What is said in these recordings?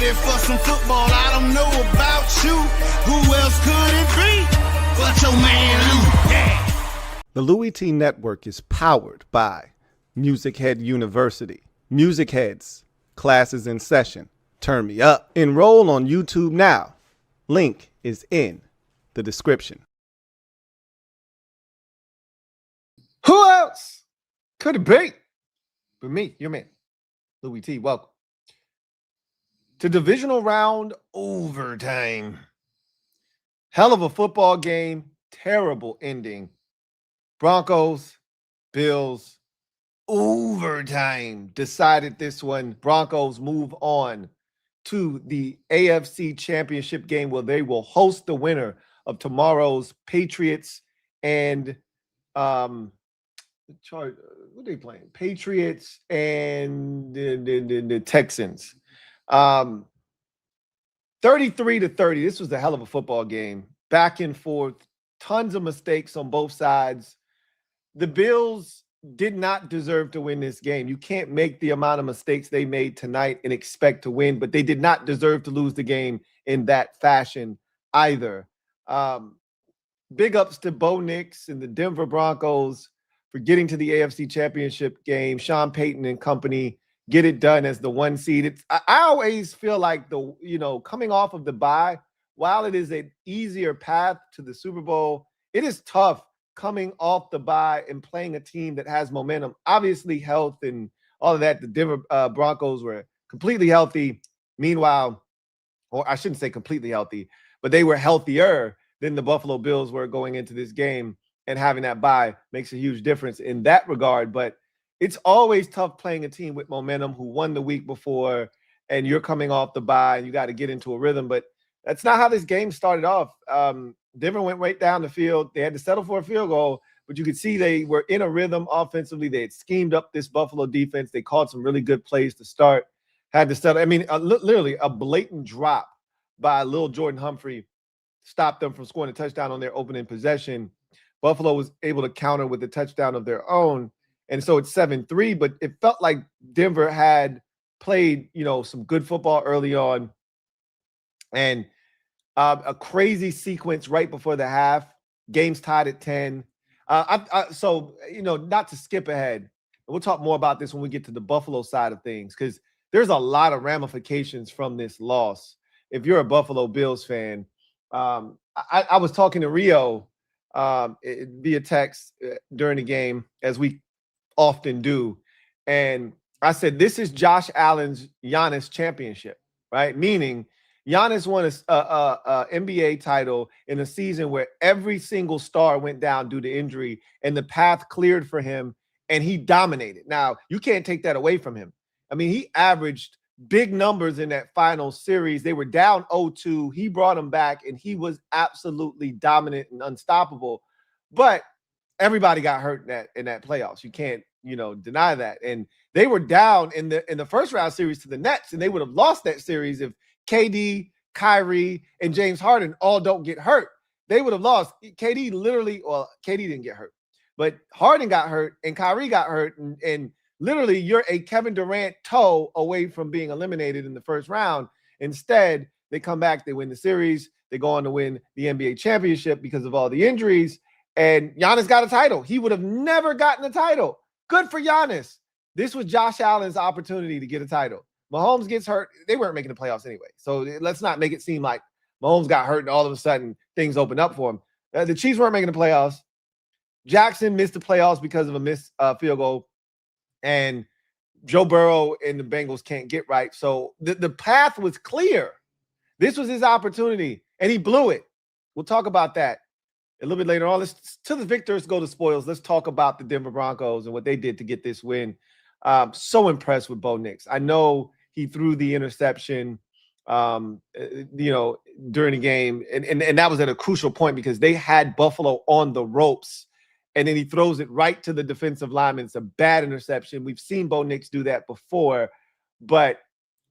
ready for some football. I don't know about you. Who else could it be but your man Lou? Yeah. The LouieTeeNetwork is powered by MusicHead University. MusicHeads, classes in session. Turn me up. Enroll on YouTube now. Link is in the description. Who else could it be but me, your man, Louie T? Welcome to Divisional Round Overtime. Hell of a football game. Terrible ending. Broncos, Bills, overtime decided this one. Broncos move on to the AFC Championship game where they will host the winner of tomorrow's Patriots and what are they playing? Patriots and the Texans. 33-30. This was a hell of a football game. Back and forth. Tons of mistakes on both sides. The Bills did not deserve to win this game. You can't make the amount of mistakes they made tonight and expect to win, but they did not deserve to lose the game in that fashion either. Big ups to Bo Nix and the Denver Broncos for getting to the AFC Championship game. Sean Payton and company get it done as the 1 seed. I always feel like coming off of the bye, while it is an easier path to the Super Bowl, it is tough coming off the bye and playing a team that has momentum. Obviously, health and all of that. The Denver Broncos were completely healthy. Meanwhile, or I shouldn't say completely healthy, but they were healthier than the Buffalo Bills were going into this game, and having that bye makes a huge difference in that regard. But it's always tough playing a team with momentum who won the week before, and you're coming off the bye and you got to get into a rhythm. But that's not how this game started off. Denver went right down the field. They had to settle for a field goal, but you could see they were in a rhythm offensively. They had schemed up this Buffalo defense. They called some really good plays to start. Had to settle. I mean, literally a blatant drop by Lil Jordan Humphrey stopped them from scoring a touchdown on their opening possession. Buffalo was able to counter with a touchdown of their own. And so it's 7-3, but it felt like Denver had played, some good football early on. And a crazy sequence right before the half. Game's tied at 10. So, not to skip ahead, we'll talk more about this when we get to the Buffalo side of things, because there's a lot of ramifications from this loss. If you're a Buffalo Bills fan, I was talking to Rio via text during the game, as we often do. And I said, this is Josh Allen's Giannis championship, right? Meaning Giannis won a NBA title in a season where every single star went down due to injury and the path cleared for him and he dominated. Now, you can't take that away from him. I mean, he averaged big numbers in that final series. They were down 0-2. He brought them back and he was absolutely dominant and unstoppable. But everybody got hurt in that playoffs. You can't, deny that. And they were down in the first round series to the Nets, and they would have lost that series if KD, Kyrie, and James Harden all don't get hurt. They would have lost. KD didn't get hurt, but Harden got hurt and Kyrie got hurt, and literally you're a Kevin Durant toe away from being eliminated in the first round. Instead, they come back, they win the series, they go on to win the NBA championship because of all the injuries. And Giannis got a title. He would have never gotten a title. Good for Giannis. This was Josh Allen's opportunity to get a title. Mahomes gets hurt. They weren't making the playoffs anyway. So let's not make it seem like Mahomes got hurt and all of a sudden things opened up for him. The Chiefs weren't making the playoffs. Jackson missed the playoffs because of a missed field goal. And Joe Burrow and the Bengals can't get right. So the path was clear. This was his opportunity, and he blew it. We'll talk about that a little bit later on. Let's to the victors go to spoils. Let's talk about the Denver Broncos and what they did to get this win. So impressed with Bo Nix. I know he threw the interception, during the game, and that was at a crucial point because they had Buffalo on the ropes, and then he throws it right to the defensive lineman. It's a bad interception. We've seen Bo Nix do that before, but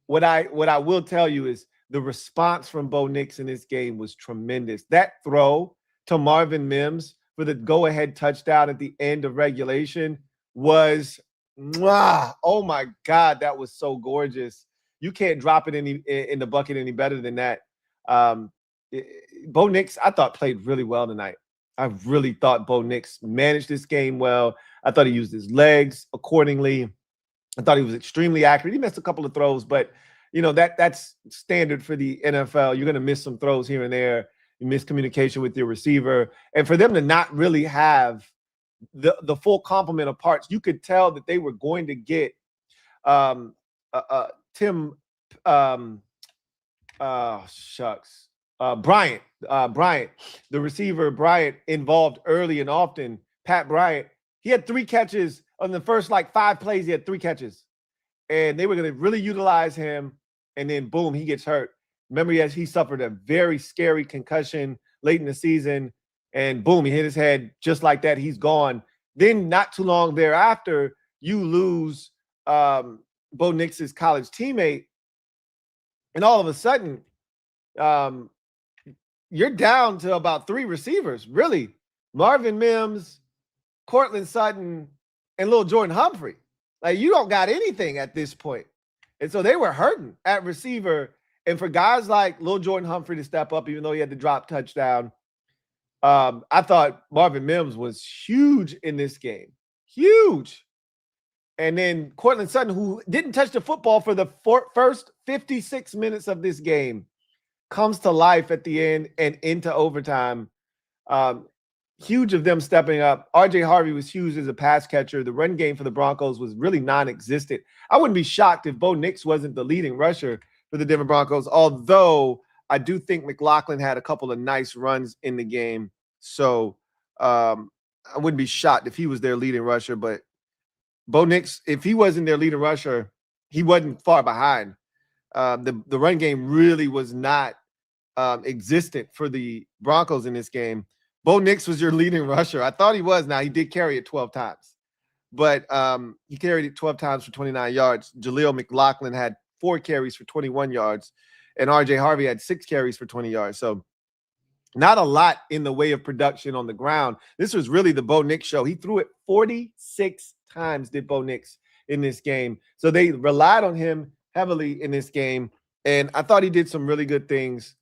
what I will tell you is the response from Bo Nix in this game was tremendous. That throw to Marvin Mims for the go-ahead touchdown at the end of regulation was, oh my God, that was so gorgeous. You can't drop it in the bucket any better than that. Bo Nix, I thought, played really well tonight. I really thought Bo Nix managed this game well. I thought he used his legs accordingly. I thought he was extremely accurate. He missed a couple of throws, but that's standard for the NFL. You're going to miss some throws here and there. You miss communication with your receiver. And for them to not really have the full complement of parts, you could tell that they were going to get Bryant, the receiver Bryant, involved early and often. Pat Bryant, he had 3 catches on the first 5 plays. He had 3 catches, and they were going to really utilize him. And then boom, he gets hurt. Remember, he suffered a very scary concussion late in the season, and boom, he hit his head just like that. He's gone. Then not too long thereafter, you lose Bo Nix's college teammate, and all of a sudden, you're down to about 3 receivers, really. Marvin Mims, Cortland Sutton, and Lil Jordan Humphrey. You don't got anything at this point. And so they were hurting at receiver. And for guys like Lil Jordan Humphrey to step up, even though he had the drop touchdown, I thought Marvin Mims was huge in this game. Huge. And then Cortland Sutton, who didn't touch the football for the first 56 minutes of this game, comes to life at the end and into overtime. Huge of them stepping up. R.J. Harvey was huge as a pass catcher. The run game for the Broncos was really non-existent. I wouldn't be shocked if Bo Nix wasn't the leading rusher for the Denver Broncos, although I do think McLaughlin had a couple of nice runs in the game. So I wouldn't be shocked if he was their leading rusher. But Bo Nix, if he wasn't their leading rusher, he wasn't far behind. The run game really was not existent for the Broncos in this game. Bo Nix was your leading rusher. I thought he was. Now, he did carry it 12 times. But he carried it 12 times for 29 yards. Jaleel McLaughlin had 4 carries for 21 yards. And R.J. Harvey had 6 carries for 20 yards. So not a lot in the way of production on the ground. This was really the Bo Nix show. He threw it 46 times, did Bo Nix, in this game. So they relied on him heavily in this game. And I thought he did some really good things,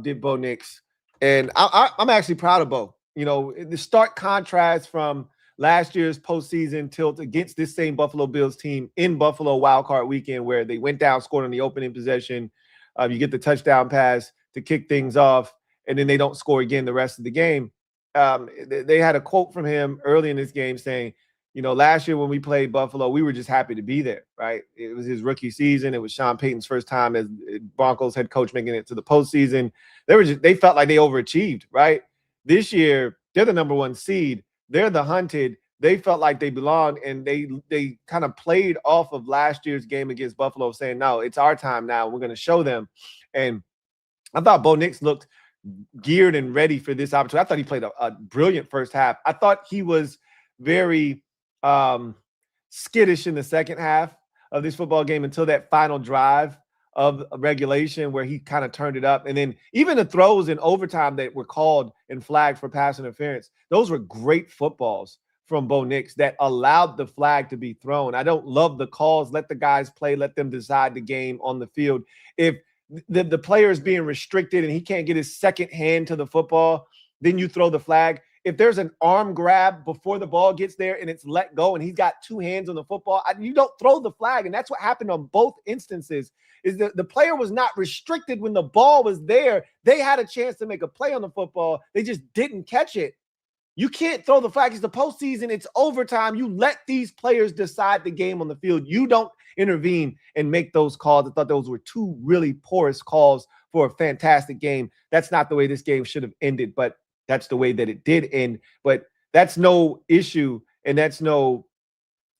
did Bo Nix. And I'm actually proud of Bo. The stark contrast from last year's postseason tilt against this same Buffalo Bills team in Buffalo wildcard weekend, where they went down, scored on the opening possession. You get the touchdown pass to kick things off, and then they don't score again the rest of the game. They had a quote from him early in this game saying, last year when we played Buffalo, we were just happy to be there, right? It was his rookie season. It was Sean Payton's first time as Broncos head coach making it to the postseason. They felt like they overachieved, right? This year, they're the number 1 seed. They're the hunted. They felt like they belonged, and they kind of played off of last year's game against Buffalo, saying, no, it's our time now. We're going to show them. And I thought Bo Nix looked geared and ready for this opportunity. I thought he played a brilliant first half. I thought he was very skittish in the second half of this football game until that final drive of regulation, where he kind of turned it up. And then even the throws in overtime that were called and flagged for pass interference, those were great footballs from Bo Nix that allowed the flag to be thrown. I don't love the calls. Let the guys play. Let them decide the game on the field. If the player is being restricted and he can't get his second hand to the football, then you throw the flag. If there's an arm grab before the ball gets there and it's let go and he's got 2 hands on the football, you don't throw the flag. And that's what happened on both instances, is that the player was not restricted when the ball was there. They had a chance to make a play on the football. They just didn't catch it. You can't throw the flag. It's the postseason. It's overtime. You let these players decide the game on the field. You don't intervene and make those calls. I thought those were 2 really porous calls for a fantastic game. That's not the way this game should have ended, but that's the way that it did end. But that's no issue, and that's no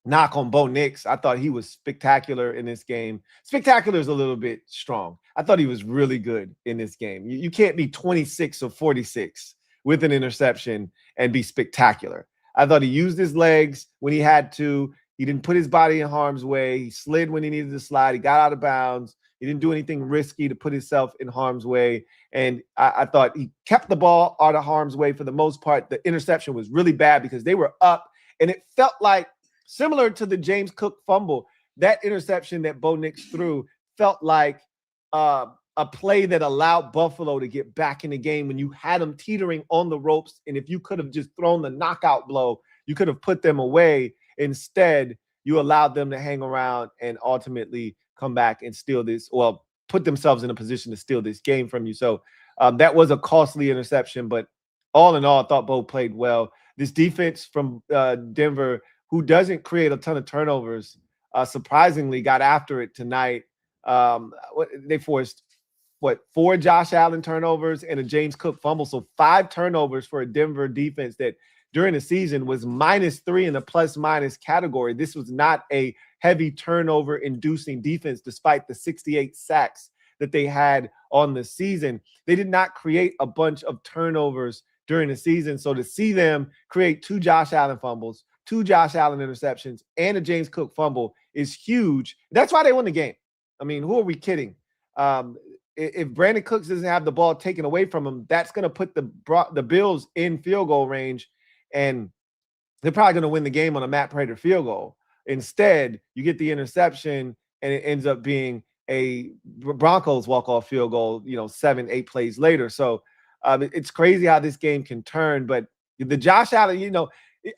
knock on Bo Nix. I thought he was spectacular in this game. Spectacular is a little bit strong. I thought he was really good in this game. You can't be 26 of 46 with an interception and be spectacular. I thought he used his legs when he had to. He didn't put his body in harm's way. He slid when he needed to slide. He got out of bounds. He didn't do anything risky to put himself in harm's way. And I thought he kept the ball out of harm's way for the most part. The interception was really bad because they were up, and it felt like, similar to the James Cook fumble, that interception that Bo Nix threw felt like a play that allowed Buffalo to get back in the game when you had them teetering on the ropes. And if you could have just thrown the knockout blow, you could have put them away. Instead, you allowed them to hang around and ultimately come back and steal this, well, put themselves in a position to steal this game from you. So that was a costly interception, but all in all, I thought Bo played well. This defense from Denver, who doesn't create a ton of turnovers, surprisingly got after it tonight. They forced, 4 Josh Allen turnovers and a James Cook fumble. So 5 turnovers for a Denver defense that during the season was -3 in the plus-minus category. This was not a heavy turnover-inducing defense, despite the 68 sacks that they had on the season. They did not create a bunch of turnovers during the season. So to see them create 2 Josh Allen fumbles, 2 Josh Allen interceptions, and a James Cook fumble is huge. That's why they won the game. I mean, who are we kidding? If Brandon Cooks doesn't have the ball taken away from him, that's going to put the Bills in field goal range, and they're probably going to win the game on a Matt Prater field goal. Instead, you get the interception, and it ends up being a Broncos walk-off field goal, 7-8 plays later. So it's crazy how this game can turn. But the Josh Allen,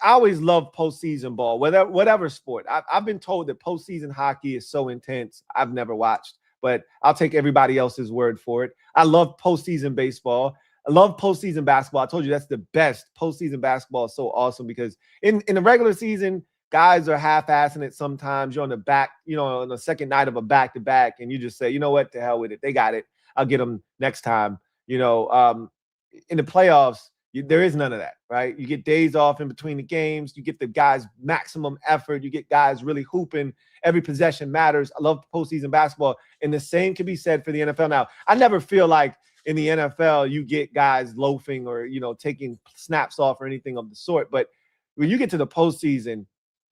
I always love postseason ball, whatever sport. I've been told that postseason hockey is so intense. I've never watched, but I'll take everybody else's word for it. I love postseason baseball. I love postseason basketball. I told you that's the best. Postseason basketball is so awesome because in the regular season, guys are half-assing it sometimes. You're on the back, on the second night of a back-to-back, and you just say, you know what, to hell with it. They got it. I'll get them next time. In the playoffs, there is none of that, right? You get days off in between the games. You get the guys maximum effort. You get guys really hooping. Every possession matters. I love postseason basketball, and the same can be said for the NFL. Now, I never feel like in the NFL you get guys loafing or, taking snaps off or anything of the sort. But when you get to the postseason,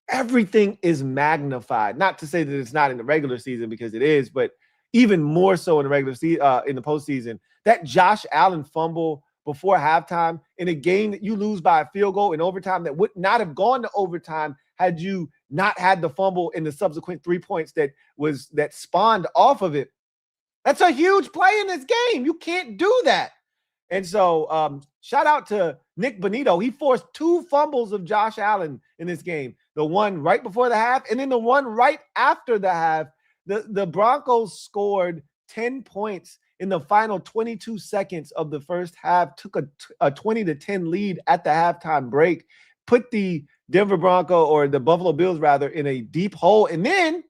everything is magnified. Not to say that it's not in the regular season, because it is, but even more so in the regular season, in the postseason. That Josh Allen fumble before halftime in a game that you lose by a field goal in overtime that would not have gone to overtime had you not had the fumble and the subsequent 3 points that spawned off of it. That's a huge play in this game. You can't do that. And so shout out to Nick Bonito. He forced 2 fumbles of Josh Allen in this game. The one right before the half and then the one right after the half. The Broncos scored 10 points in the final 22 seconds of the first half, took a 20-10 lead at the halftime break, put the Denver Bronco, or the Buffalo Bills rather, in a deep hole. And then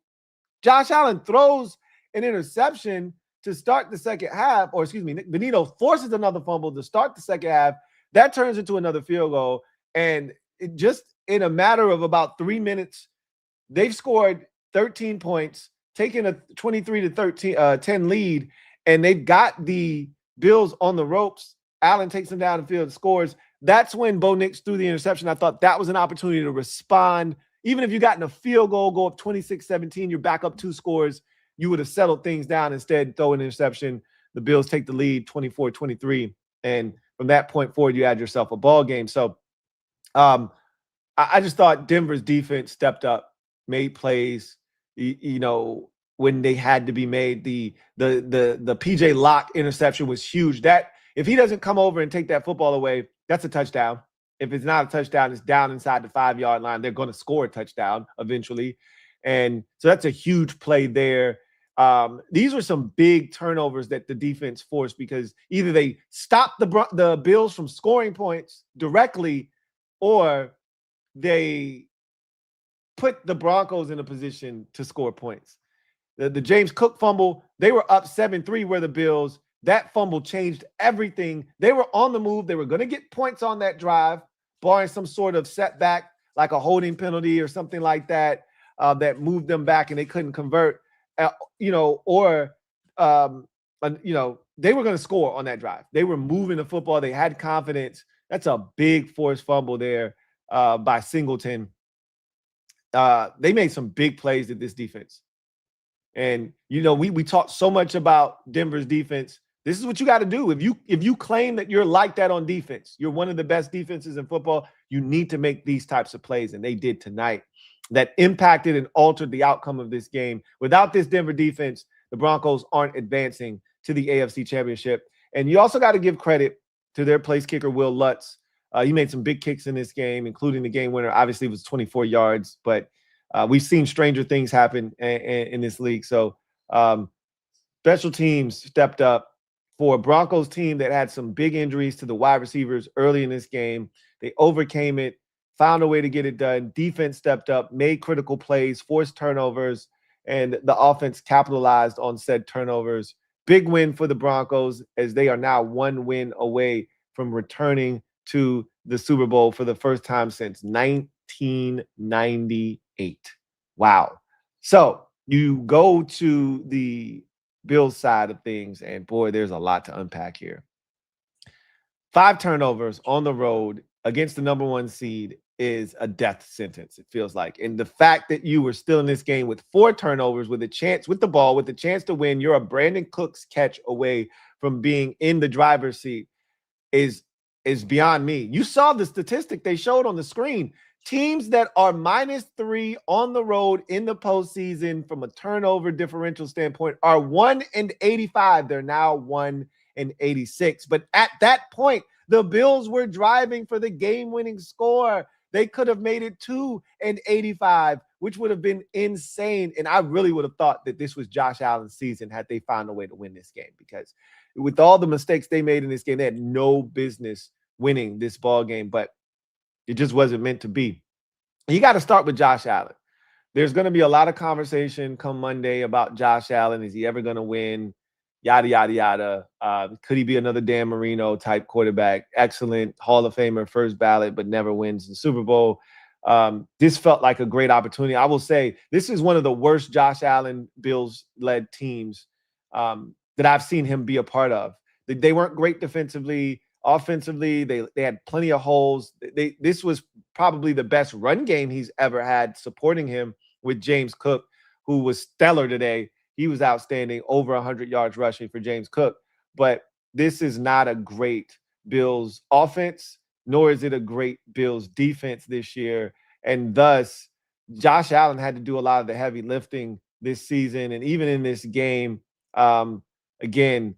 Josh Allen throws an interception to start the second half, or excuse me, Nick Bonito forces another fumble to start the second half. That turns into another field goal. And it just in a matter of about 3 minutes, they've scored 13 points, taken a 23-10 lead, and they've got the Bills on the ropes. Allen takes them down the field and scores. That's when Bo Nix threw the interception. I thought that was an opportunity to respond. Even if you got in a field goal, go up 26-17, you're back up 2 scores, you would have settled things down. Instead, throw an interception. The Bills take the lead 24-23. And from that point forward, you add yourself a ball game. So I just thought Denver's defense stepped up, made plays, when they had to be made. The PJ Locke interception was huge. That if he doesn't come over and take that football away, that's a touchdown. If it's not a touchdown, it's down inside the 5-yard line. They're going to score a touchdown eventually. And so that's a huge play there. These were some big turnovers that the defense forced, because either they stopped the Bills from scoring points directly, or they put the Broncos in a position to score points. The James Cook fumble, they were up 7-3 where the Bills. That fumble changed everything. They were on the move. They were going to get points on that drive, barring some sort of setback, like a holding penalty or something like that, that moved them back and they couldn't convert, they were going to score on that drive. They were moving the football. They had confidence. That's a big forced fumble there by Singleton. They made some big plays at this defense. And, we talked so much about Denver's defense. This is what you got to do. If you claim that you're like that on defense, you're one of the best defenses in football, you need to make these types of plays. And they did tonight. That impacted and altered the outcome of this game. Without this Denver defense, the Broncos aren't advancing to the AFC Championship. And you also got to give credit to their place kicker, Will Lutz. He made some big kicks in this game, including the game winner. Obviously, it was 24 yards, but we've seen stranger things happen in this league. So special teams stepped up for a Broncos team that had some big injuries to the wide receivers early in this game. They overcame it, found a way to get it done. Defense stepped up, made critical plays, forced turnovers, and the offense capitalized on said turnovers. Big win for the Broncos as they are now 1 win away from returning to the Super Bowl for the first time since 1998. Wow. So you go to the Bills side of things, and boy, there's a lot to unpack here. 5 turnovers on the road against the number 1 seed is a death sentence, it feels like. And the fact that you were still in this game with 4 turnovers, with a chance with the ball, with the chance to win, you're a Brandon Cooks catch away from being in the driver's seat is beyond me. You saw the statistic they showed on the screen. Teams that are -3 on the road in the postseason from a turnover differential standpoint are 1-85. They're now 1-86. But at that point, the Bills were driving for the game-winning score. They could have made it 2-85, which would have been insane. And I really would have thought that this was Josh Allen's season had they found a way to win this game, because with all the mistakes they made in this game, they had no business winning this ball game. But it just wasn't meant to be. You got to start with Josh Allen. There's going to be a lot of conversation come Monday about Josh Allen. Is he ever going to win? Yada, yada, yada. Could he be another Dan Marino type quarterback? Excellent Hall of Famer, first ballot, but never wins the Super Bowl. This felt like a great opportunity. I will say this is one of the worst Josh Allen Bills-led teams that I've seen him be a part of. They weren't great defensively. Offensively, they had plenty of holes. This was probably the best run game he's ever had, supporting him with James Cook, who was stellar today. He was outstanding, over 100 yards rushing for James Cook. But this is not a great Bills offense, nor is it a great Bills defense this year. And thus, Josh Allen had to do a lot of the heavy lifting this season. And even in this game, again,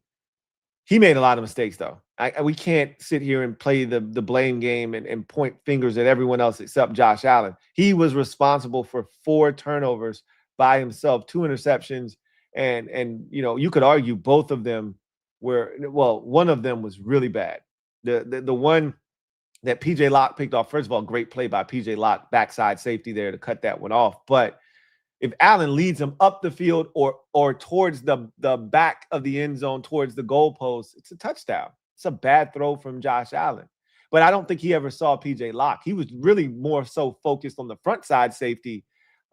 he made a lot of mistakes, though. We can't sit here and play the blame game and point fingers at everyone else except Josh Allen. He was responsible for 4 turnovers by himself, 2 interceptions, and you know, you could argue both of them were, well, one of them was really bad. The one that PJ Locke picked off, first of all, great play by PJ Locke, backside safety there to cut that one off. But if Allen leads him up the field or towards the back of the end zone, towards the goalpost, it's a touchdown. It's a bad throw from Josh Allen. But I don't think he ever saw PJ Locke. He was really more so focused on the front side safety,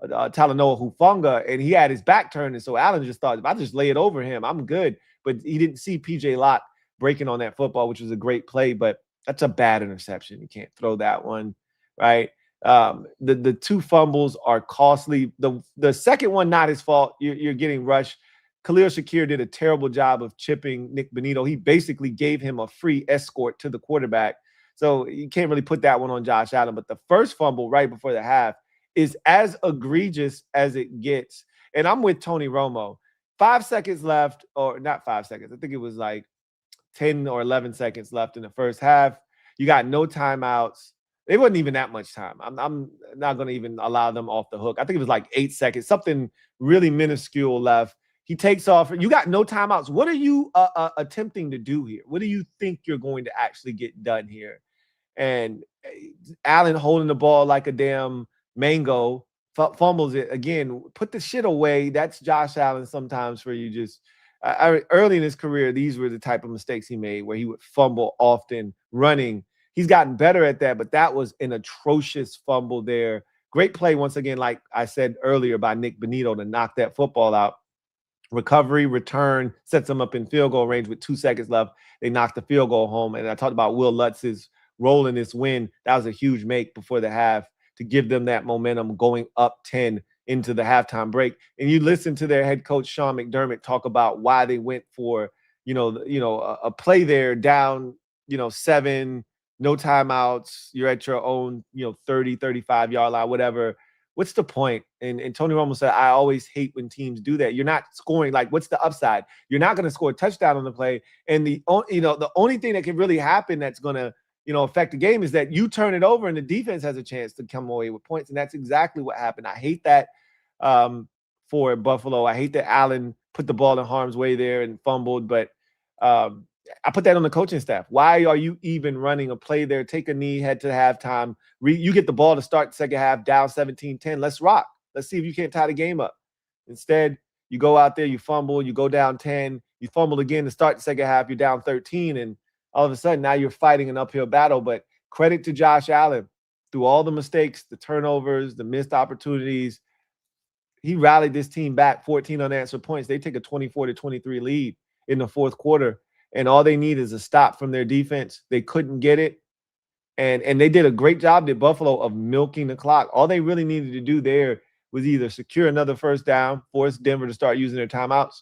Talanoa Hufanga, and he had his back turned. And so Allen just thought, if I just lay it over him, I'm good. But he didn't see PJ Locke breaking on that football, which was a great play. But that's a bad interception. You can't throw that one, right? The 2 fumbles are costly. The second one, not his fault. You're getting rushed. Khalil Shakir did a terrible job of chipping Nick Bonito. He basically gave him a free escort to the quarterback. So you can't really put that one on Josh Allen. But the first fumble right before the half is as egregious as it gets. And I'm with Tony Romo. 5 seconds left, or not 5 seconds. I think it was like 10 or 11 seconds left in the first half. You got no timeouts. It wasn't even that much time. I'm not going to even allow them off the hook. I think it was like 8 seconds, something really minuscule left. He takes off. You got no timeouts. What are you attempting to do here? What do you think you're going to actually get done here? And Allen holding the ball like a damn mango, fumbles it again. Put the shit away. That's Josh Allen sometimes, where you just early in his career, these were the type of mistakes he made, where he would fumble often running. He's gotten better at that, but that was an atrocious fumble there. Great play once again, like I said earlier, by Nick Bonito to knock that football out. Recovery, return, sets them up in field goal range with 2 seconds left. They knocked the field goal home. And I talked about Will Lutz's role in this win. That was a huge make before the half to give them that momentum going up 10 into the halftime break. And you listen to their head coach, Sean McDermott, talk about why they went for, a play there down, 7, no timeouts. You're at your own, 30, 35 yard line, whatever. what's the point? And Tony Romo said, I always hate when teams do that. You're not scoring. Like, what's the upside? You're not going to score a touchdown on the play. And the only thing that can really happen that's going to, affect the game is that you turn it over and the defense has a chance to come away with points. And that's exactly what happened. I hate that for Buffalo. I hate that Allen put the ball in harm's way there and fumbled. But I put that on the coaching staff. Why are you even running a play there? Take a knee, head to halftime. You get the ball to start the second half, down 17-10. Let's rock. Let's see if you can't tie the game up. Instead, you go out there, you fumble, you go down 10, you fumble again to start the second half, you're down 13, and all of a sudden now you're fighting an uphill battle. But credit to Josh Allen. Through all the mistakes, the turnovers, the missed opportunities, he rallied this team back, 14 unanswered points. They take a 24-23 lead in the fourth quarter, and all they need is a stop from their defense. They couldn't get it, and they did a great job at Buffalo of milking the clock. All they really needed to do there was either secure another first down, force Denver to start using their timeouts,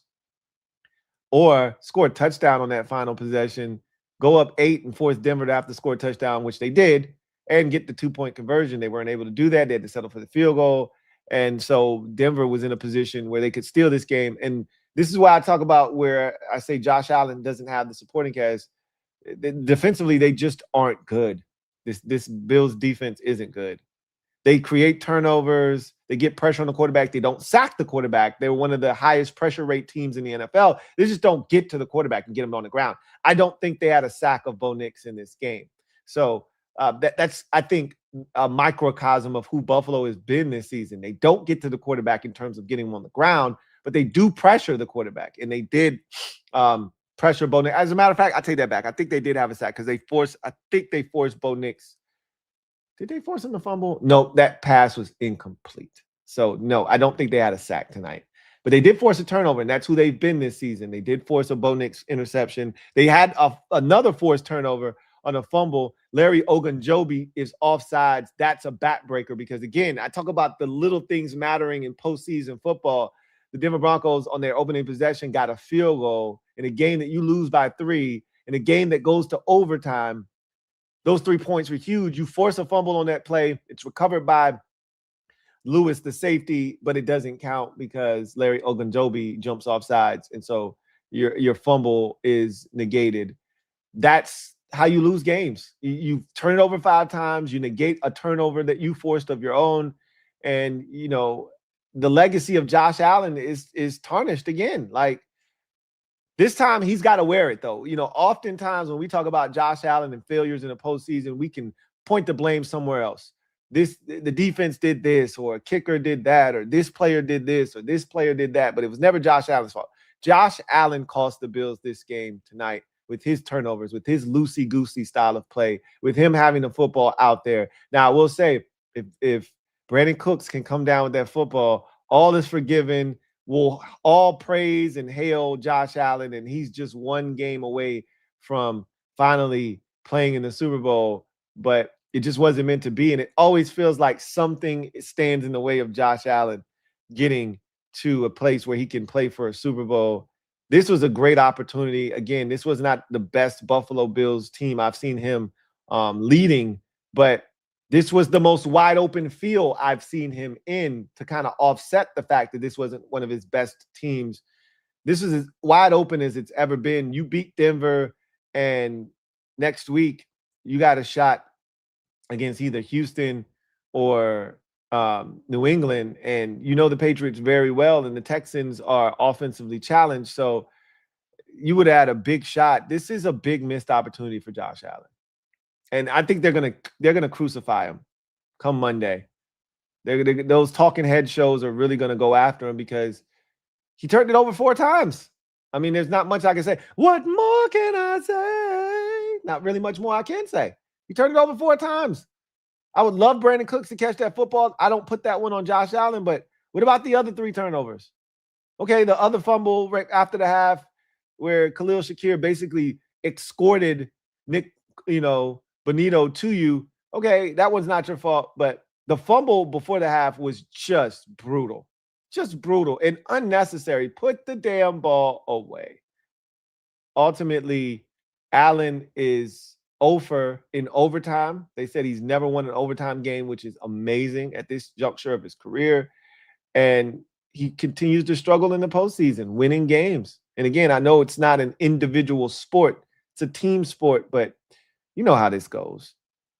or score a touchdown on that final possession, go up 8 and force Denver to have to score a touchdown, which they did, and get the 2-point conversion. They weren't able to do that. They had to settle for the field goal. And so Denver was in a position where they could steal this game. And this is why I talk about where I say Josh Allen doesn't have the supporting cast. Defensively, they just aren't good. This Bills defense isn't good. They create turnovers. They get pressure on the quarterback. They don't sack the quarterback. They're one of the highest pressure rate teams in the NFL. They just don't get to the quarterback and get him on the ground. I don't think they had a sack of Bo Nix in this game. So that's, I think, a microcosm of who Buffalo has been this season. They don't get to the quarterback in terms of getting him on the ground, but they do pressure the quarterback, and they did pressure Bo Nix. As a matter of fact, I take that back. I think they did have a sack because they forced Bo Nix. Did they force him to fumble? No, that pass was incomplete. So, no, I don't think they had a sack tonight. But they did force a turnover, and that's who they've been this season. They did force a Bo Nix interception. They had another forced turnover on a fumble. Larry Ogunjobi is offsides. That's a backbreaker because, again, I talk about the little things mattering in postseason football. The Denver Broncos on their opening possession got a field goal in a game that you lose by 3, in a game that goes to overtime. Those 3 points were huge. You force a fumble on that play. It's recovered by Louie, the safety, but it doesn't count because Larry Ogunjobi jumps off sides. And so your fumble is negated. That's how you lose games. You turn it over 5 times. You negate a turnover that you forced of your own. And, the legacy of Josh Allen is tarnished again. Like, this time he's got to wear it, though. Oftentimes when we talk about Josh Allen and failures in the postseason, we can point the blame somewhere else. The defense did this, or a kicker did that, or this player did this, or this player did that, but it was never Josh Allen's fault. Josh Allen cost the Bills this game tonight with his turnovers, with his loosey-goosey style of play, with him having the football out there. Now, I will say, if Brandon Cooks can come down with that football, all is forgiven. We'll all praise and hail Josh Allen, and he's just one game away from finally playing in the Super Bowl, but it just wasn't meant to be, and it always feels like something stands in the way of Josh Allen getting to a place where he can play for a Super Bowl. This was a great opportunity. Again, this was not the best Buffalo Bills team I've seen him leading, but this was the most wide open field I've seen him in to kind of offset the fact that this wasn't one of his best teams. This is as wide open as it's ever been. You beat Denver, and next week you got a shot against either Houston or New England. And the Patriots very well, and the Texans are offensively challenged. So you would add a big shot. This is a big missed opportunity for Josh Allen. And I think they're gonna crucify him come Monday. Those talking head shows are really gonna go after him because he turned it over 4 times. I mean, there's not much I can say. What more can I say? Not really much more I can say. He turned it over 4 times. I would love Brandon Cooks to catch that football. I don't put that one on Josh Allen, but what about the other 3 turnovers? Okay, the other fumble right after the half where Khalil Shakir basically escorted Nick, Bonito to you. Okay, that was not your fault, but the fumble before the half was just brutal and unnecessary. Put the damn ball away. Ultimately, Allen is 0 in overtime. They said he's never won an overtime game, which is amazing at this juncture of his career. And he continues to struggle in the postseason, winning games. And again, I know it's not an individual sport. It's a team sport, but you know how this goes.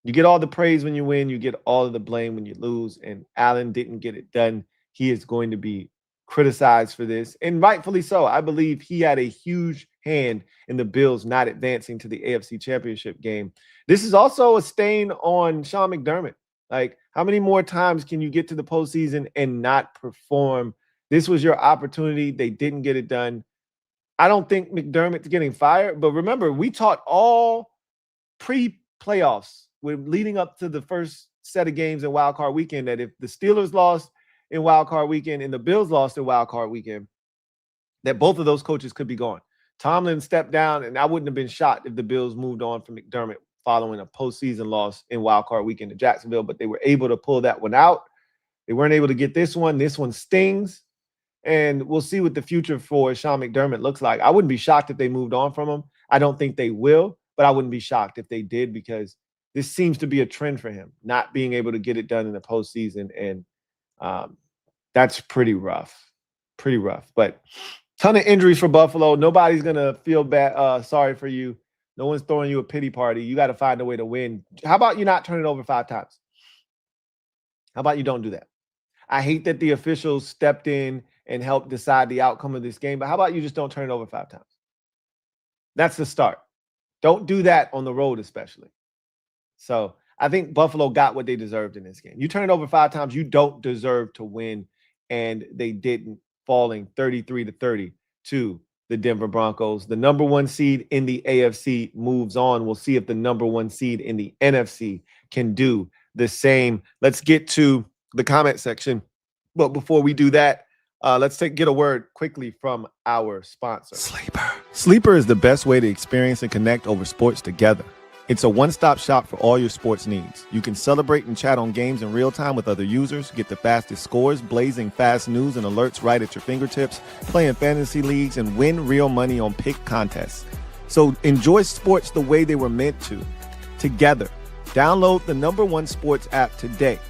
You get all the praise when you win. You get all of the blame when you lose. And Allen didn't get it done. He is going to be criticized for this, and rightfully so. I believe he had a huge hand in the Bills not advancing to the AFC Championship game. This is also a stain on Sean McDermott. Like, how many more times can you get to the postseason and not perform? This was your opportunity. They didn't get it done. I don't think McDermott's getting fired, but remember, we taught all pre-playoffs, with leading up to the first set of games in Wild Card Weekend, that if the Steelers lost in Wild Card Weekend and the Bills lost in Wild Card Weekend, that both of those coaches could be gone. Tomlin stepped down, and I wouldn't have been shocked if the Bills moved on from McDermott following a postseason loss in Wild Card Weekend to Jacksonville, but they were able to pull that one out. They weren't able to get this one. This one stings, and we'll see what the future for Sean McDermott looks like. I wouldn't be shocked if they moved on from him. I don't think they will, but I wouldn't be shocked if they did, because this seems to be a trend for him, not being able to get it done in the postseason, and that's pretty rough. Pretty rough. But ton of injuries for Buffalo. Nobody's going to feel bad, sorry for you. No one's throwing you a pity party. You got to find a way to win. How about you not turn it over 5 times? How about you don't do that? I hate that the officials stepped in and helped decide the outcome of this game, but how about you just don't turn it over 5 times? That's the start. Don't do that on the road, especially. So I think Buffalo got what they deserved in this game. You turn it over 5 times, you don't deserve to win, and they didn't, falling 33-30 to the Denver Broncos. The number 1 seed in the AFC moves on. We'll see if the number 1 seed in the NFC can do the same. Let's get to the comment section. But before we do that, let's get a word quickly from our sponsor. Sleeper. Sleeper is the best way to experience and connect over sports together. It's a one-stop shop for all your sports needs. You can celebrate and chat on games in real time with other users, get the fastest scores, blazing fast news and alerts right at your fingertips, play in fantasy leagues, and win real money on pick contests. So enjoy sports the way they were meant to, together. Download the number 1 sports app today.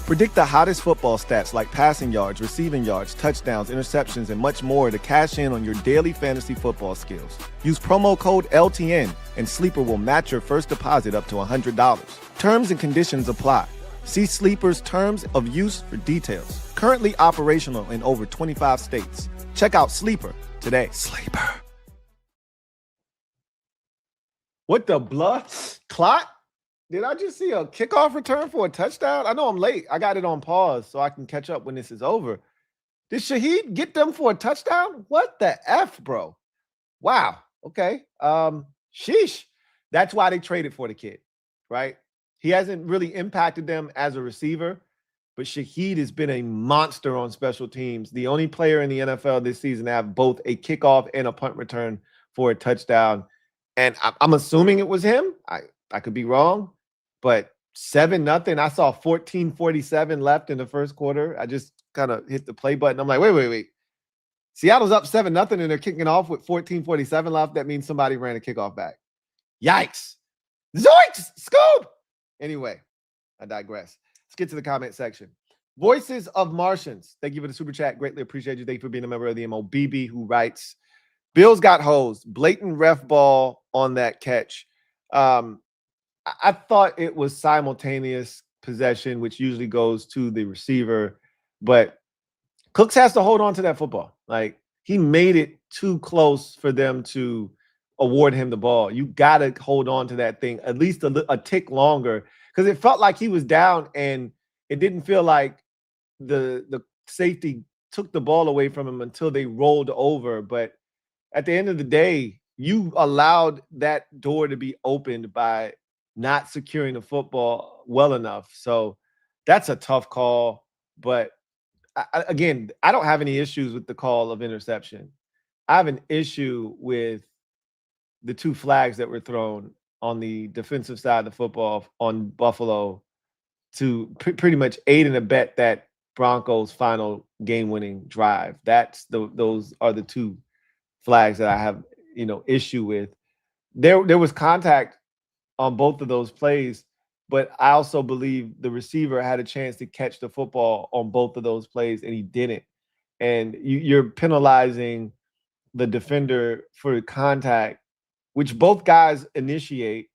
Predict the hottest football stats like passing yards, receiving yards, touchdowns, interceptions, and much more to cash in on your daily fantasy football skills. Use promo code LTN and Sleeper will match your first deposit up to $100. Terms and conditions apply. See Sleeper's terms of use for details. Currently operational in over 25 states. Check out Sleeper today. Sleeper. What the blood clot? Did I just see a kickoff return for a touchdown? I know I'm late. I got it on pause so I can catch up when this is over. Did Shaheed get them for a touchdown? What the F, bro? Wow. Okay. Sheesh. That's why they traded for the kid, right? He hasn't really impacted them as a receiver, but Shaheed has been a monster on special teams. The only player in the NFL this season to have both a kickoff and a punt return for a touchdown. And I'm assuming it was him. I could be wrong. But 7-0. I saw 14:47 left in the first quarter. I just kind of hit the play button. I'm like, wait. Seattle's up 7-0 and they're kicking off with 14:47 left. That means somebody ran a kickoff back. Yikes. Zoinks! Scoop! Anyway, I digress. Let's get to the comment section. Voices of Martians. Thank you for the super chat. Greatly appreciate you. Thank you for being a member of the MOBB, who writes, Bills got hosed. Blatant ref ball on that catch. I thought it was simultaneous possession, which usually goes to the receiver, but Cooks has to hold on to that football. Like, he made it too close for them to award him the ball. You got to hold on to that thing at least a tick longer, because it felt like he was down and it didn't feel like the safety took the ball away from him until they rolled over. But at the end of the day, you allowed that door to be opened by not securing the football well enough. So that's a tough call. But again, I don't have any issues with the call of interception. I have an issue with the 2 flags that were thrown on the defensive side of the football on Buffalo to pretty much aid and abet that Broncos final game-winning drive. Those are the 2 flags that I have issue with. There was contact on both of those plays, but I also believe the receiver had a chance to catch the football on both of those plays, and he didn't. And you're penalizing the defender for contact, which both guys initiate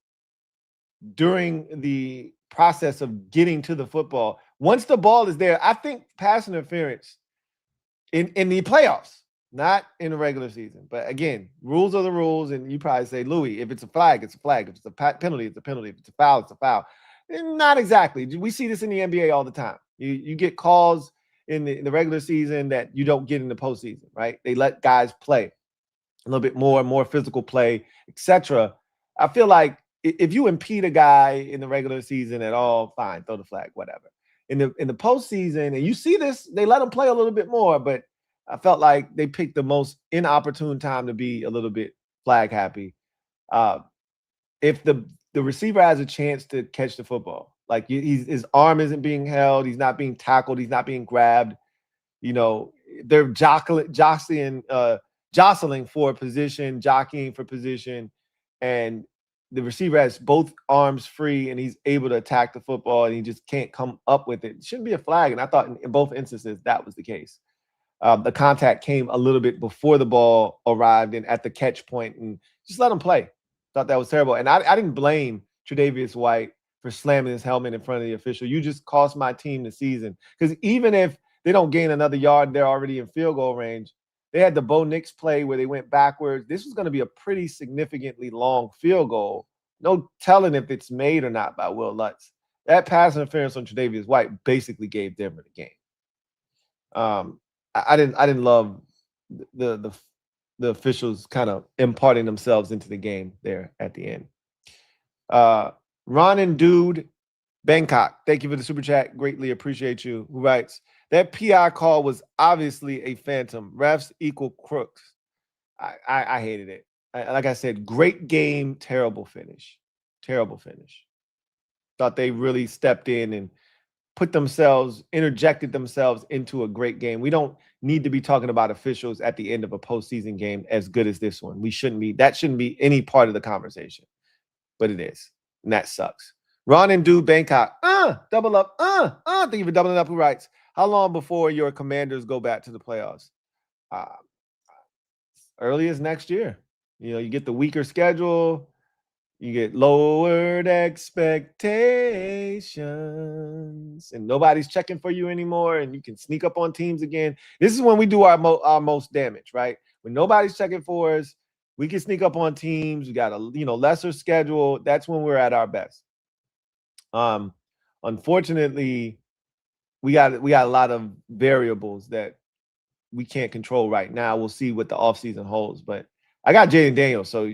during the process of getting to the football. Once the ball is there, I think pass interference in the playoffs, not in the regular season. But again, rules are the rules, and you probably say, Louie, if it's a flag, it's a flag. If it's a penalty, it's a penalty. If it's a foul, it's a foul. And not exactly. We see this in the NBA all the time. You get calls in the regular season that you don't get in the postseason, right? They let guys play a little bit more physical play, etc. I feel like if you impede a guy in the regular season at all, fine, throw the flag, whatever. In the postseason, and you see this, they let them play a little bit more, but I felt like they picked the most inopportune time to be a little bit flag happy. If the receiver has a chance to catch the football, like his arm isn't being held, he's not being tackled, he's not being grabbed, they're jostling for position, jockeying for position, and the receiver has both arms free and he's able to attack the football and he just can't come up with it. It shouldn't be a flag. And I thought in both instances that was the case. The contact came a little bit before the ball arrived and at the catch point, and just let him play. Thought that was terrible. And I didn't blame Tre'Davious White for slamming his helmet in front of the official. You just cost my team the season. Because even if they don't gain another yard, they're already in field goal range. They had the Bo Nix play where they went backwards. This was going to be a pretty significantly long field goal. No telling if it's made or not by Will Lutz. That pass interference on Tre'Davious White basically gave Denver the game. I didn't love the officials kind of imparting themselves into the game there at the end. Ron and Dude Bangkok, thank you for the super chat. Greatly appreciate you. Who writes, that PI call was obviously a phantom. Refs equal crooks. I hated it. Like I said, great game, terrible finish. Terrible finish. Thought they really stepped in and interjected themselves into a great game. We don't need to be talking about officials at the end of a postseason game as good as this one. That shouldn't be any part of the conversation. But it is. And that sucks. Ron and Dude Bangkok. Double up. Thank you for doubling up. Who writes, how long before your Commanders go back to the playoffs? Early as next year. You get the weaker schedule. You get lowered expectations. And nobody's checking for you anymore. And you can sneak up on teams again. This is when we do our most damage, right? When nobody's checking for us, we can sneak up on teams. We got a lesser schedule. That's when we're at our best. Unfortunately, we got a lot of variables that we can't control right now. We'll see what the offseason holds. But I got Jaden Daniels, so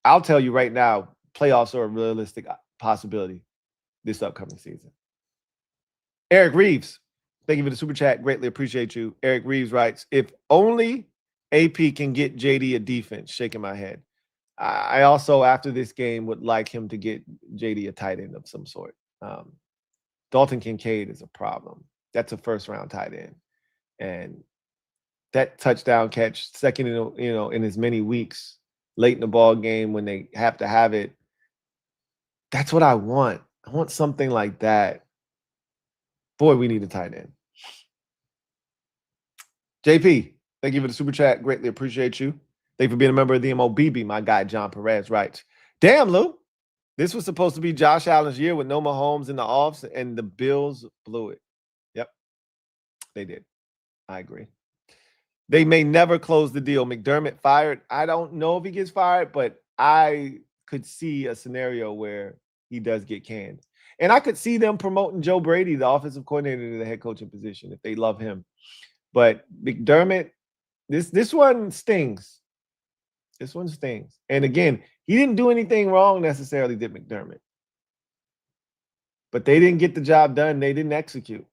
I'll tell you right now, playoffs are a realistic possibility this upcoming season. Eric Reeves, thank you for the super chat. Greatly appreciate you. Eric Reeves writes, if only AP can get JD a defense, shaking my head. I also, after this game, would like him to get JD a tight end of some sort. Dalton Kincaid is a problem. That's a first-round tight end. And that touchdown catch, second in as many weeks, late in the ball game when they have to have it, that's what I want. I want something like that. Boy, we need a tight end. JP, thank you for the super chat. Greatly appreciate you. Thank you for being a member of the MOBB. My guy, John Perez, writes, damn, Lou, this was supposed to be Josh Allen's year with no Mahomes in the offs, and the Bills blew it. Yep, they did. I agree. They may never close the deal. McDermott fired. I don't know if he gets fired, but I could see a scenario where he does get canned. And I could see them promoting Joe Brady, the offensive coordinator, to the head coaching position if they love him. But McDermott, this one stings. This one stings. And again, he didn't do anything wrong necessarily, did McDermott. But they didn't get the job done. They didn't execute.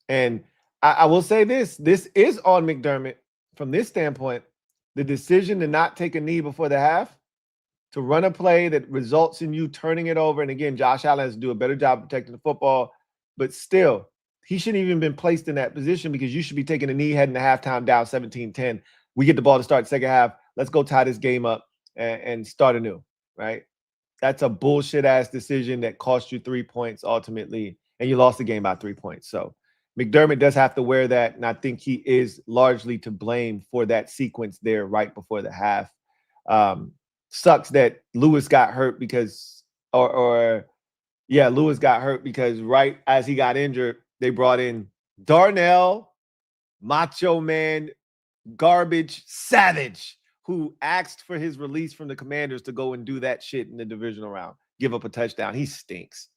And I will say this is on McDermott from this standpoint. The decision to not take a knee before the half, to run a play that results in you turning it over. And again, Josh Allen has to do a better job protecting the football. But still, he shouldn't even been placed in that position because you should be taking a knee heading to halftime down 17-10. We get the ball to start the second half. let's go tie this game up and start anew, right? That's a bullshit-ass decision that cost you 3 points ultimately, and you lost the game by 3 points. So McDermott does have to wear that, and I think he is largely to blame for that sequence there right before the half. Sucks that Lewis got hurt because Lewis got hurt because right as he got injured, they brought in Darnell, Macho Man, Garbage Savage, who asked for his release from the Commanders to go and do that shit in the divisional round, give up a touchdown. He stinks.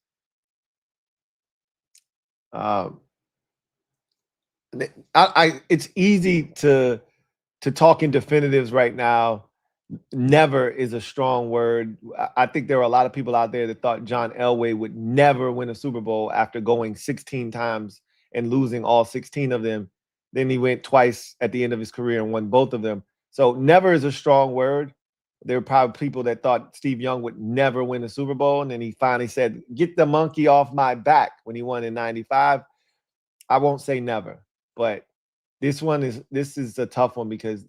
It's easy to talk in definitives right now. Never is a strong word. I think there are a lot of people out there that thought John Elway would never win a Super Bowl after going 16 times and losing all 16 of them. Then he went twice at the end of his career and won both of them. So never is a strong word. There were probably people that thought Steve Young would never win a Super Bowl. And then he finally said, get the monkey off my back when he won in 95. I won't say never, but this is a tough one because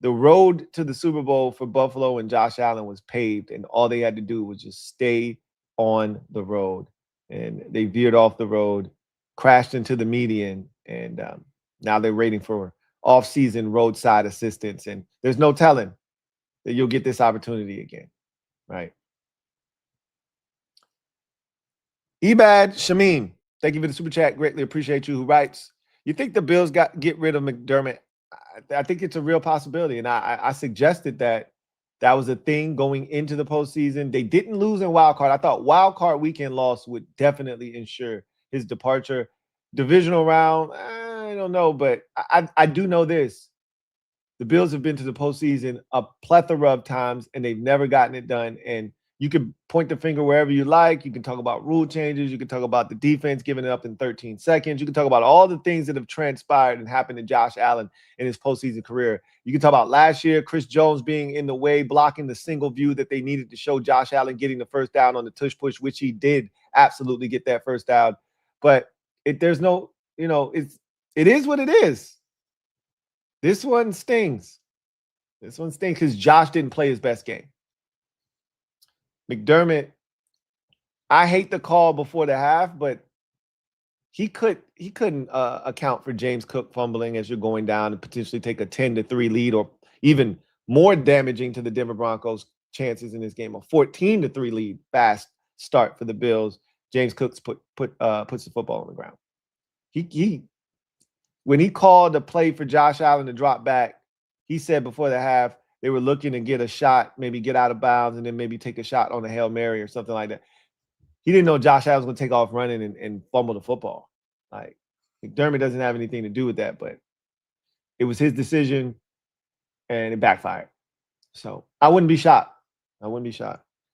the road to the Super Bowl for Buffalo and Josh Allen was paved, and all they had to do was just stay on the road. And they veered off the road, crashed into the median, and now they're waiting for off-season roadside assistance. And there's no telling that you'll get this opportunity again, right? Ebad Shamim, thank you for the super chat. Greatly appreciate you. Who writes, you think the Bills get rid of McDermott? I think it's a real possibility. And I suggested that was a thing going into the postseason. They didn't lose in wild card. I thought wild card weekend loss would definitely ensure his departure. Divisional round, I don't know, but I do know this. The Bills have been to the postseason a plethora of times, and they've never gotten it done. And you can point the finger wherever you like. You can talk about rule changes. You can talk about the defense giving it up in 13 seconds. You can talk about all the things that have transpired and happened to Josh Allen in his postseason career. You can talk about last year, Chris Jones being in the way, blocking the single view that they needed to show Josh Allen getting the first down on the tush push, which he did absolutely get that first down. But there's no, it is what it is. This one stings. This one stings because Josh didn't play his best game. McDermott, I hate the call before the half, but he couldn't account for James Cook fumbling as you're going down and potentially take a 10-3 lead, or even more damaging to the Denver Broncos' chances in this game, a 14-3 lead. Fast start for the Bills. James Cook puts the football on the ground. When he called the play for Josh Allen to drop back, he said before the half they were looking to get a shot, maybe get out of bounds, and then maybe take a shot on a Hail Mary or something like that. He didn't know Josh Allen was going to take off running and fumble the football. Like, McDermott doesn't have anything to do with that, but it was his decision, and it backfired. So I wouldn't be shocked.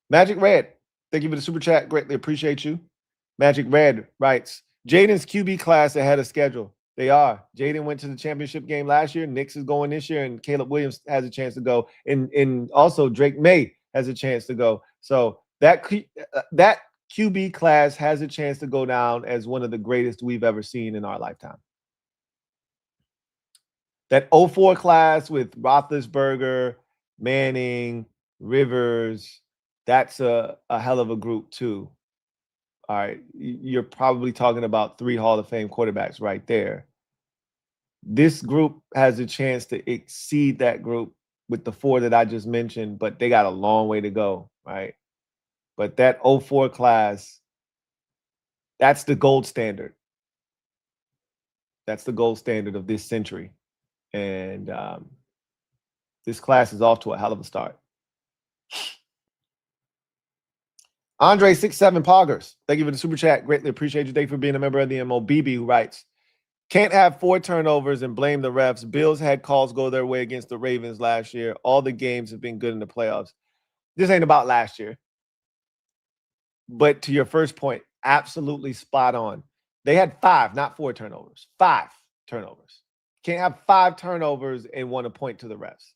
Magic Red, thank you for the super chat. Greatly appreciate you. Magic Red writes, Jaden's QB class ahead of schedule. They are. Jaden went to the championship game last year. Nix is going this year, and Caleb Williams has a chance to go. And also Drake May has a chance to go. So that QB class has a chance to go down as one of the greatest we've ever seen in our lifetime. That 04 class with Roethlisberger, Manning, Rivers, that's a hell of a group too. All right, you're probably talking about 3 Hall of Fame quarterbacks right there. This group has a chance to exceed that group with the 4 that I just mentioned, but they got a long way to go, right? But that 04 class, that's the gold standard. That's the gold standard of this century. And this class is off to a hell of a start. Andre67 Poggers, thank you for the super chat. Greatly appreciate you. Thank you for being a member of the MOBB, who writes, can't have 4 turnovers and blame the refs. Bills had calls go their way against the Ravens last year. All the games have been good in the playoffs. This ain't about last year. But to your first point, absolutely spot on. They had 5, not 4 turnovers. 5 turnovers. Can't have 5 turnovers and want to point to the refs.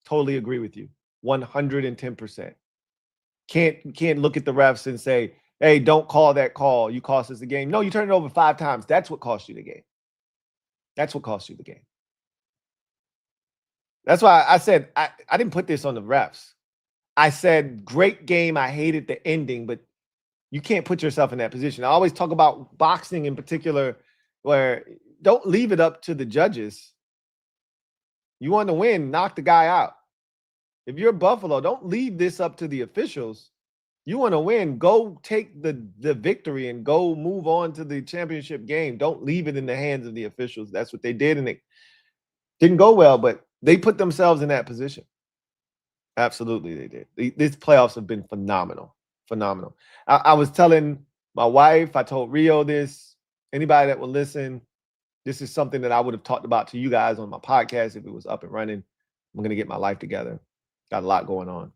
Totally agree with you. 110%. Can't look at the refs and say, hey, don't call that call. You cost us the game. No, you turned it over 5 times. That's what cost you the game. That's what cost you the game. That's why I said I didn't put this on the refs. I said great game. I hated the ending, but you can't put yourself in that position. I always talk about boxing in particular, where don't leave it up to the judges. You want to win, knock the guy out. If you're Buffalo, don't leave this up to the officials. You want to win, go take the victory and go move on to the championship game. Don't leave it in the hands of the officials. That's what they did, and it didn't go well, but they put themselves in that position. Absolutely, they did. These playoffs have been phenomenal. Phenomenal. I was telling my wife, I told Rio this, anybody that will listen, this is something that I would have talked about to you guys on my podcast if it was up and running. I'm going to get my life together. Got a lot going on.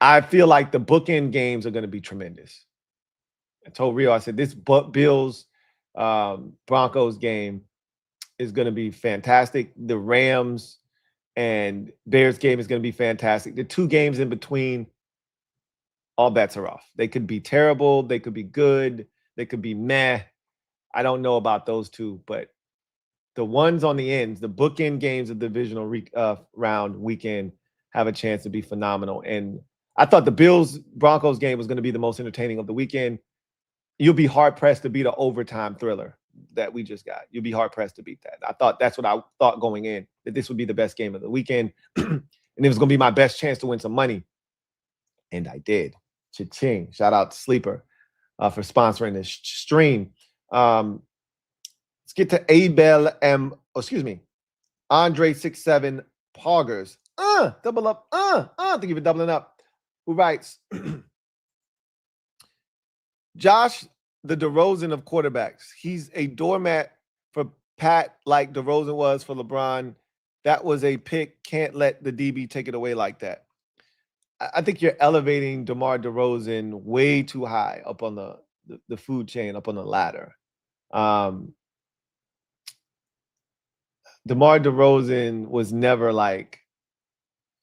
I feel like the bookend games are going to be tremendous. I told Rio, I said, this Bills Broncos game is going to be fantastic. The Rams and Bears game is going to be fantastic. The two games in between, all bets are off. They could be terrible. They could be good. They could be meh. I don't know about those two, but the ones on the ends, the bookend games of the divisional round weekend have a chance to be phenomenal. And I thought the Bills-Broncos game was going to be the most entertaining of the weekend. You'll be hard-pressed to beat an overtime thriller that we just got. You'll be hard-pressed to beat that. I thought that's what I thought going in, that this would be the best game of the weekend. And it was going to be my best chance to win some money. And I did. Cha-ching. Shout out to Sleeper for sponsoring this stream. Let's get to Abel Andre67 Poggers. Double up. I think you're doubling up. Who writes, Josh, the DeRozan of quarterbacks. He's a doormat for Pat like DeRozan was for LeBron. That was a pick. Can't let the DB take it away like that. I think you're elevating DeMar DeRozan way too high up on the food chain, up on the ladder. DeMar DeRozan was never like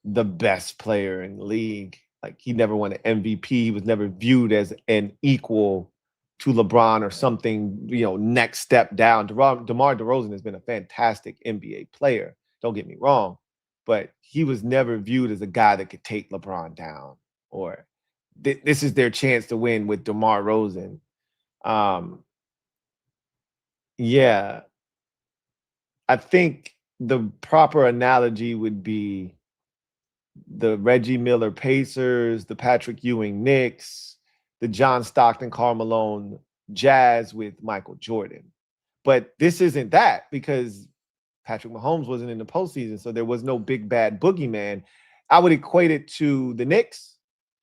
the best player in the league. Like, he never won an MVP. He was never viewed as an equal to LeBron or something, next step down. DeMar DeRozan has been a fantastic NBA player. Don't get me wrong. But he was never viewed as a guy that could take LeBron down, or this is their chance to win with DeMar DeRozan. Yeah, I think the proper analogy would be the Reggie Miller Pacers, the Patrick Ewing Knicks, the John Stockton Karl Malone Jazz with Michael Jordan. But this isn't that, because Patrick Mahomes wasn't in the postseason, so there was no big bad boogeyman. I would equate it to the Knicks,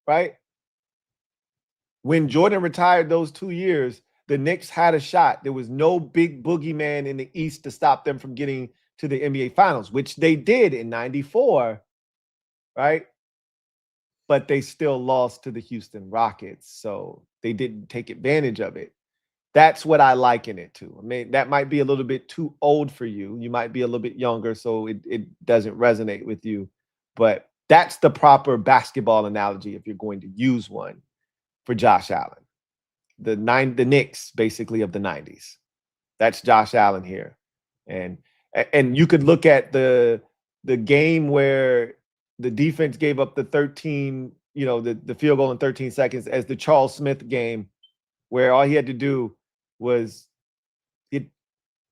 right? When Jordan retired those 2 years, the Knicks had a shot. There was no big boogeyman in the East to stop them from getting to the NBA Finals, which they did in '94, right? But they still lost to the Houston Rockets, so they didn't take advantage of it. That's what I liken it to. I mean, that might be a little bit too old for you. You might be a little bit younger, so it doesn't resonate with you. But that's the proper basketball analogy if you're going to use one for Josh Allen. The Knicks, basically, of the 90s. That's Josh Allen here. And you could look at the game where the defense gave up the 13, the field goal in 13 seconds as the Charles Smith game, where all he had to do was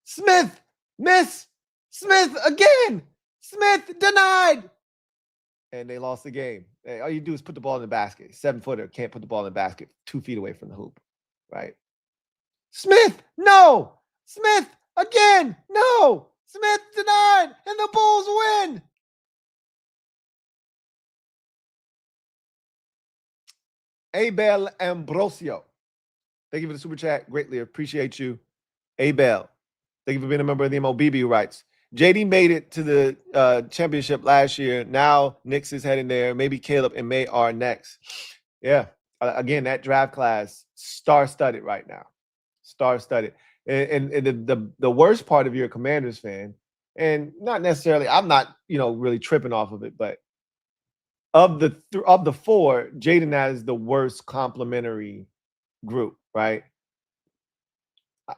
Smith, miss, Smith again, Smith denied, and they lost the game. All you do is put the ball in the basket. 7-footer can't put the ball in the basket 2 feet away from the hoop, right? Smith, no, Smith again, no, Smith denied, and the Bulls win. Abel Ambrosio, thank you for the super chat. Greatly appreciate you. Abel, thank you for being a member of the MOBB, who writes, JD made it to the championship last year. Now Knicks is heading there. Maybe Caleb and May are next. Yeah. Again, that draft class, star-studded right now. Star-studded. And the worst part of your Commanders fan, and not necessarily, I'm not, really tripping off of it, but of the four, Jaden has the worst complimentary group, right?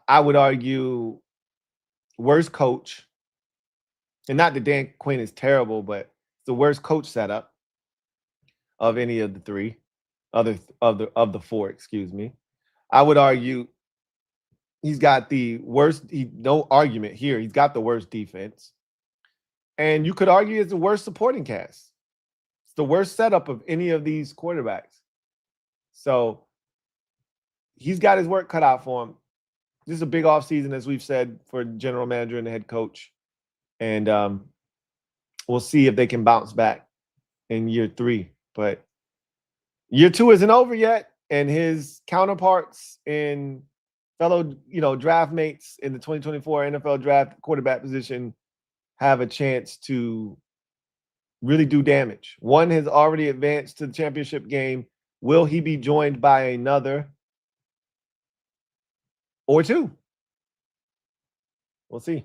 I would argue worst coach, And not that Dan Quinn is terrible, but it's the worst coach setup of any of the three, of the four, excuse me. I would argue he's got the worst, no argument here. He's got the worst defense. And you could argue it's the worst supporting cast. It's the worst setup of any of these quarterbacks. So he's got his work cut out for him. This is a big offseason, as we've said, for general manager and the head coach. And we'll see if they can bounce back in year 3. But year 2 isn't over yet. And his counterparts in fellow, draft mates in the 2024 NFL draft quarterback position have a chance to really do damage. One has already advanced to the championship game. Will he be joined by another or 2? We'll see.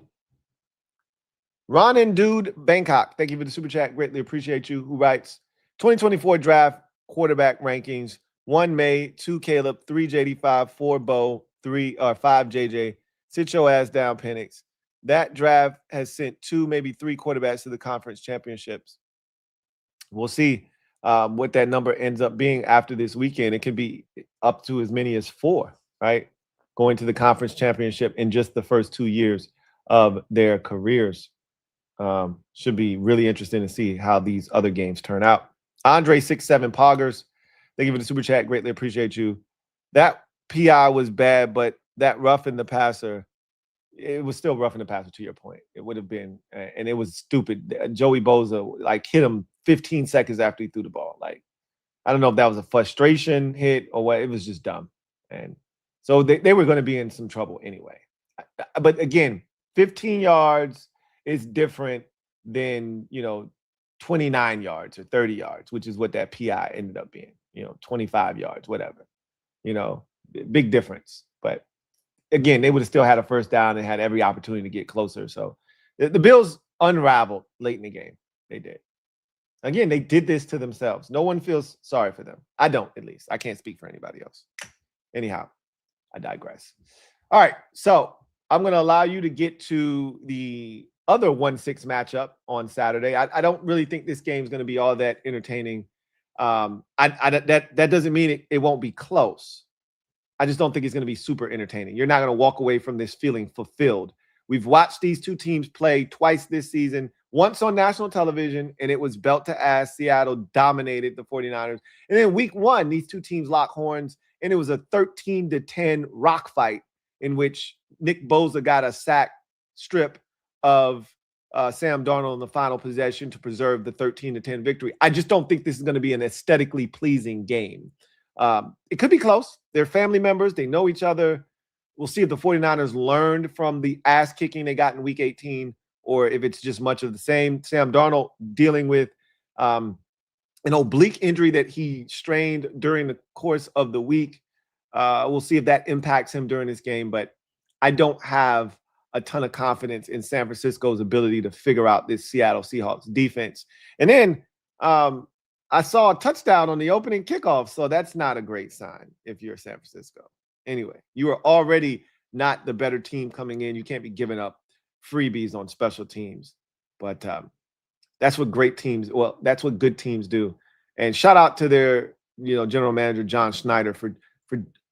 Ron and Dude Bangkok, thank you for the super chat. Greatly appreciate you. Who writes 2024 draft quarterback rankings: 1 May, 2 Caleb, 3 JD5, 4 Bo, 5 JJ. Sit your ass down, Penix. That draft has sent 2, maybe 3 quarterbacks to the conference championships. We'll see what that number ends up being after this weekend. It can be up to as many as 4, right? Going to the conference championship in just the first 2 years of their careers. Should be really interesting to see how these other games turn out. Andre67 Poggers, thank you for the super chat. Greatly appreciate you. That PI was bad, but that roughing the passer, it was still roughing the passer, to your point. It would have been, and it was stupid. Joey Bosa hit him 15 seconds after he threw the ball. I don't know if that was a frustration hit or what. It was just dumb. And so they were going to be in some trouble anyway. But again, 15 yards is different than, 29 yards or 30 yards, which is what that PI ended up being, 25 yards, whatever, big difference. But again, they would have still had a first down and had every opportunity to get closer. So the Bills unraveled late in the game. They did. Again, they did this to themselves. No one feels sorry for them. I don't, at least. I can't speak for anybody else. Anyhow, I digress. All right, so I'm going to allow you to get to the other 1-6 matchup on Saturday. I don't really think this game is going to be all that entertaining. That doesn't mean it won't be close. I just don't think it's going to be super entertaining. You're not going to walk away from this feeling fulfilled. We've watched these two teams play twice this season, once on national television, and it was belt to ass. Seattle dominated the 49ers. And then week 1, these two teams lock horns, and it was a 13-10 rock fight in which Nick Bosa got a sack strip of Sam Darnold in the final possession to preserve the 13-10 victory. I just don't think this is going to be an aesthetically pleasing game. It could be close. They're family members. They know each other. We'll see if the 49ers learned from the ass kicking they got in week 18 or if it's just much of the same. Sam Darnold dealing with an oblique injury that he strained during the course of the week. We'll see if that impacts him during this game, but I don't have a ton of confidence in San Francisco's ability to figure out this Seattle Seahawks defense. And then I saw a touchdown on the opening kickoff, so that's not a great sign if you're San Francisco. Anyway, you are already not the better team coming in. You can't be giving up freebies on special teams. But that's what great teams, that's what good teams do. And shout out to their, general manager, John Schneider, for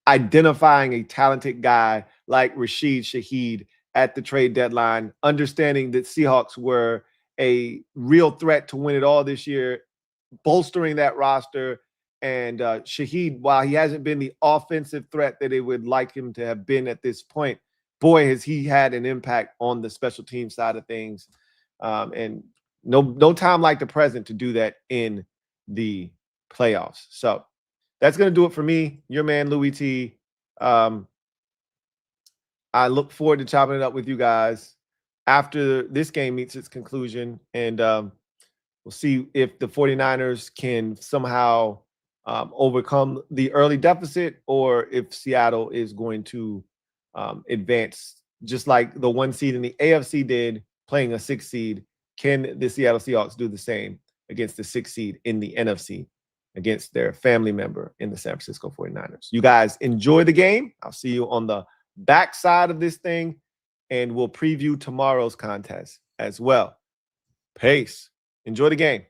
identifying a talented guy like Rashid Shaheed at the trade deadline, understanding that Seahawks were a real threat to win it all this year, bolstering that roster. And Shaheed, while he hasn't been the offensive threat that they would like him to have been at this point, boy, has he had an impact on the special team side of things. And no time like the present to do that in the playoffs. So that's going to do it for me, your man, Louie T. I look forward to chopping it up with you guys after this game meets its conclusion. And we'll see if the 49ers can somehow overcome the early deficit or if Seattle is going to advance just like the 1 seed in the AFC did, playing a 6 seed. Can the Seattle Seahawks do the same against the 6 seed in the NFC against their family member in the San Francisco 49ers? You guys enjoy the game. I'll see you on the backside of this thing, and we'll preview tomorrow's contest as well. Peace. Enjoy the game.